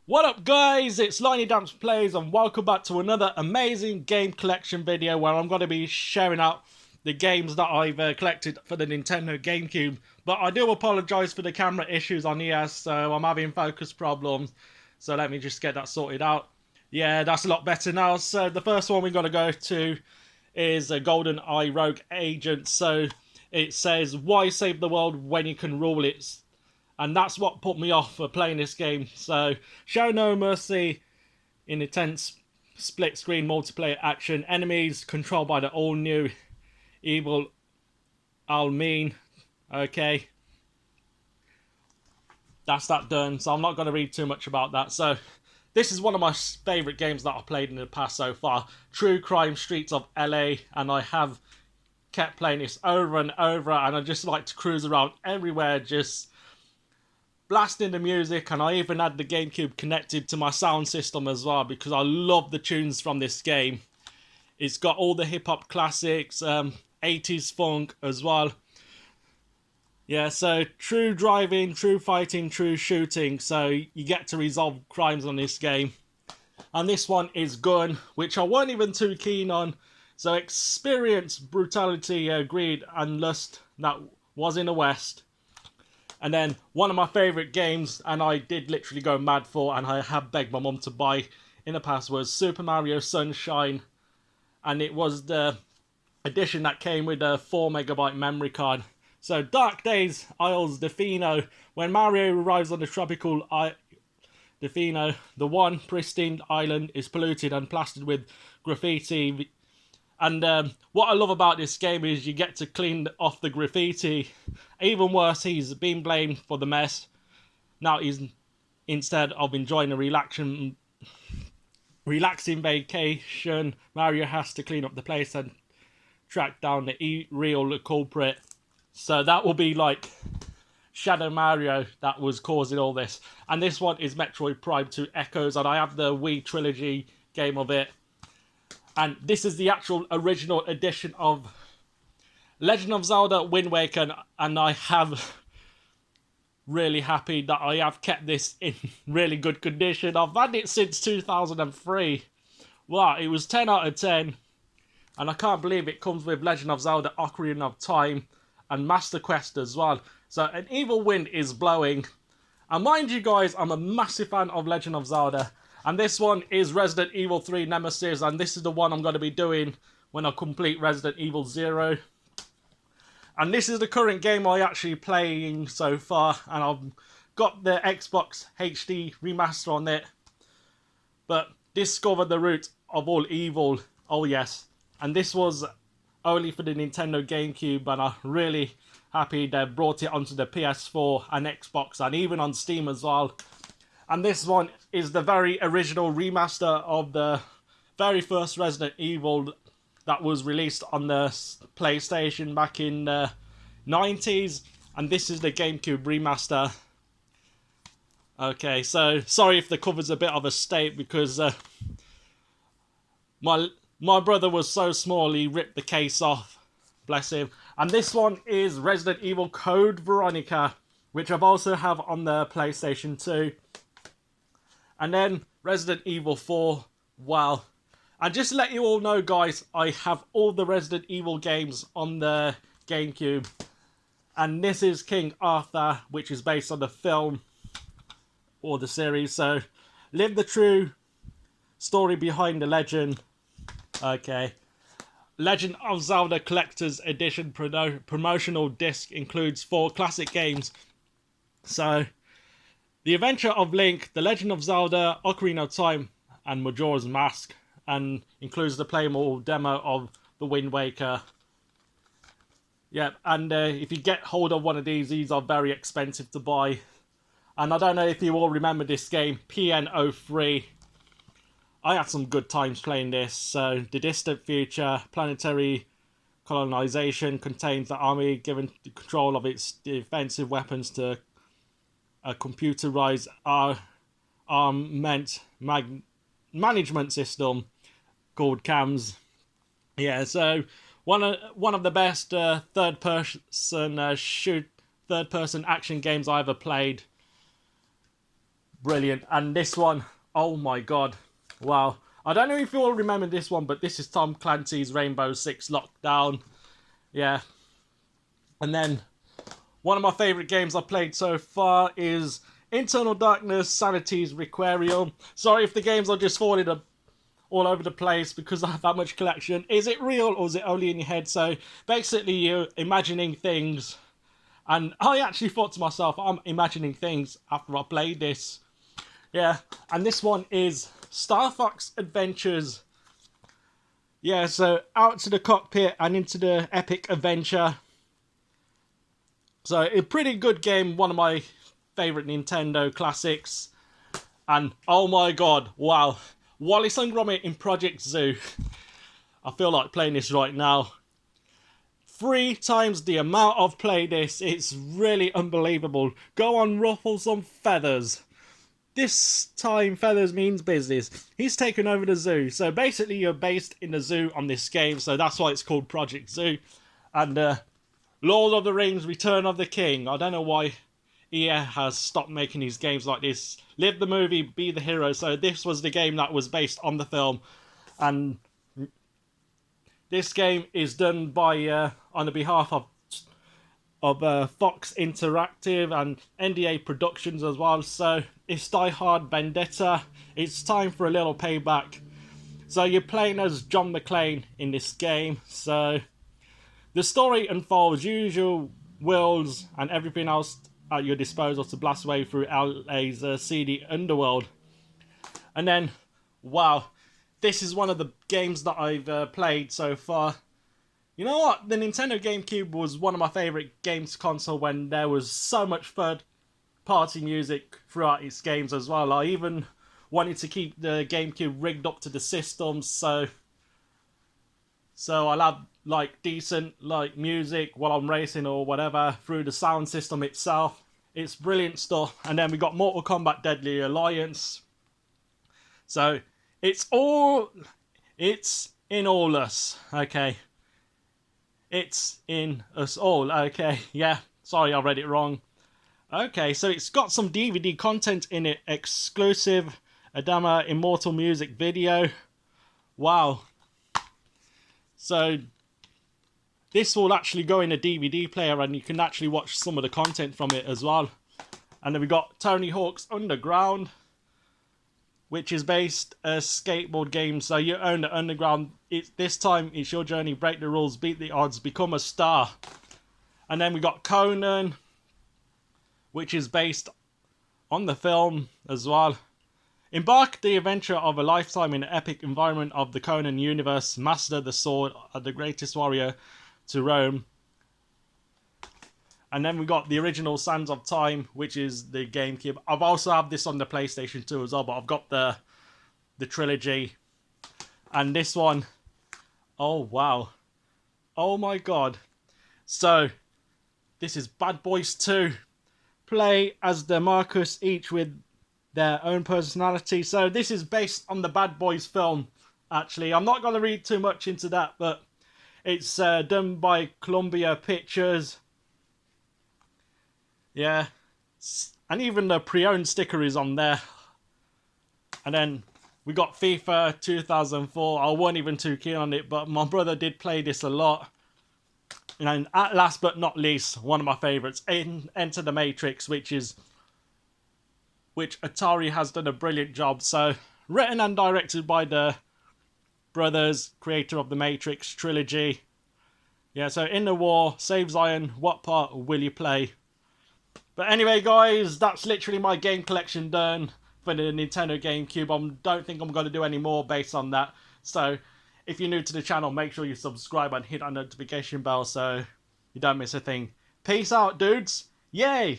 What up guys, it's Liney Dampz Plays and welcome back to another amazing game collection video where I'm going to be sharing out the games that I've collected for the Nintendo Gamecube. But I do apologise for the camera issues on here, so I'm having focus problems. So let me just get that sorted out. Yeah, that's a lot better now. So the first one we're going to go to is a Golden Eye Rogue Agent. So it says, why save the world when you can rule it? And that's what put me off for playing this game. So, show no mercy in intense split-screen multiplayer action. Enemies controlled by the all-new evil Almeen. Okay. That's that done. So, I'm not going to read too much about that. So, this is one of my favourite games that I've played in the past so far. True Crime Streets of LA. And I have kept playing this over and over. And I just like to cruise around everywhere, just blasting the music, and I even had the GameCube connected to my sound system as well because I love the tunes from this game. It's got all the hip-hop classics, 80s funk as well. Yeah, so true driving, true fighting, true shooting, so you get to resolve crimes on this game. And this one is Gun, which I weren't even too keen on. So experience brutality, greed and lust that was in the West. And then one of my favourite games, and I did literally go mad for, and I have begged my mum to buy in the past, was Super Mario Sunshine. And it was the edition that came with a 4MB memory card. So Dark Days, Isles Defino. When Mario arrives on the tropical Defino, the one pristine island is polluted and plastered with graffiti. And what I love about this game is you get to clean off the graffiti. Even worse, he's been blamed for the mess. Now he's, instead of enjoying a relaxing vacation, Mario has to clean up the place and track down the real culprit. So that will be like Shadow Mario that was causing all this. And this one is Metroid Prime 2 Echoes, and I have the Wii trilogy game of it. And this is the actual original edition of Legend of Zelda Wind Waker, and I have really happy that I have kept this in really good condition. I've had it since 2003. Wow, it was 10 out of 10. And I can't believe it comes with Legend of Zelda Ocarina of Time and Master Quest as well. So an evil wind is blowing. And mind you guys, I'm a massive fan of Legend of Zelda. And this one is Resident Evil 3 Nemesis, and this is the one I'm going to be doing when I complete Resident Evil 0. And this is the current game I'm actually playing so far, and I've got the Xbox HD remaster on it. But discover the root of all evil, oh yes. And this was only for the Nintendo Gamecube, and I'm really happy they brought it onto the PS4 and Xbox, and even on Steam as well. And this one is the very original remaster of the very first Resident Evil that was released on the PlayStation back in the 90s. And this is the GameCube remaster. Okay, so sorry if the cover's a bit of a state because my brother was so small he ripped the case off. Bless him. And this one is Resident Evil Code Veronica, which I've also have on the PlayStation 2. And then Resident Evil 4, wow. And just to let you all know, guys, I have all the Resident Evil games on the GameCube. And this is King Arthur, which is based on the film or the series. So, live the true story behind the legend. Okay. Legend of Zelda Collector's Edition promotional disc includes 4 classic games. So, The Adventure of Link, The Legend of Zelda, Ocarina of Time, and Majora's Mask, and includes the playable demo of The Wind Waker. Yep, and if you get hold of one of these are very expensive to buy. And I don't know if you all remember this game, PN03. I had some good times playing this. So, the distant future, planetary colonization contains the army given the control of its defensive weapons to a computerized armament management system called CAMS. Yeah, so one of the best third person action games I ever played. brilliant. And this one, oh my god, wow. I don't know if you all remember this one, but this is Tom Clancy's Rainbow Six Lockdown. Yeah. And then one of my favourite games I've played so far is Internal Darkness, Sanity's Requiem. Sorry if the games are just falling all over the place because I have that much collection. Is it real or is it only in your head? So basically you're imagining things. And I actually thought to myself, I'm imagining things after I played this. Yeah, and this one is Star Fox Adventures. Yeah, so out to the cockpit and into the epic adventure. So a pretty good game, one of my favourite Nintendo classics. And oh my god, wow. Wallace and Gromit in Project Zoo. I feel like playing this right now. 3 times the amount I've played this. It's really unbelievable. Go on, ruffle some feathers. This time feathers means business. He's taken over the zoo. So basically you're based in the zoo on this game. So that's why it's called Project Zoo. And Lord of the Rings, Return of the King. I don't know why EA has stopped making these games like this. Live the movie, be the hero. So this was the game that was based on the film. And this game is done by on the behalf of Fox Interactive and NDA Productions as well. So it's Die Hard Vendetta. It's time for a little payback. So you're playing as John McClane in this game. So the story unfolds, usual worlds and everything else at your disposal to blast away through LA's seedy underworld. And then, wow, this is one of the games that I've played so far. You know what? The Nintendo Gamecube was one of my favourite games console when there was so much third-party music throughout its games as well. I even wanted to keep the Gamecube rigged up to the system, so I'll have like decent like music while I'm racing or whatever through the sound system itself. It's brilliant stuff. And then we got Mortal Kombat Deadly Alliance. So it's in all us, okay. It's in us all, okay. Yeah, sorry I read it wrong. Okay, so it's got some DVD content in it, exclusive Adama Immortal music video. Wow. So this will actually go in a DVD player and you can actually watch some of the content from it as well. And then we got Tony Hawk's Underground, which is based a skateboard game. So you own the underground. This time it's your journey, break the rules, beat the odds, become a star. And then we got Conan, which is based on the film as well. Embark the adventure of a lifetime in the epic environment of the Conan universe. Master the sword of the greatest warrior to Rome. And then we got the original Sands of Time, which is the GameCube. I've also have this on the PlayStation 2 as well, but I've got the trilogy. And this one, oh wow. Oh my god. So, this is Bad Boys 2. Play as the Marcus, each with their own personality. So this is based on the Bad Boys film, actually. I'm not going to read too much into that, but it's done by Columbia Pictures. Yeah. And even the pre-owned sticker is on there. And then we got FIFA 2004. I wasn't even too keen on it, but my brother did play this a lot. And at last but not least, one of my favourites, Enter the Matrix, which Atari has done a brilliant job. So, written and directed by the brothers, creator of the Matrix trilogy. Yeah, so in the war, save Zion, what part will you play? But anyway, guys, that's literally my game collection done for the Nintendo GameCube. I don't think I'm going to do any more based on that. So, if you're new to the channel, make sure you subscribe and hit that notification bell so you don't miss a thing. Peace out, dudes. Yay!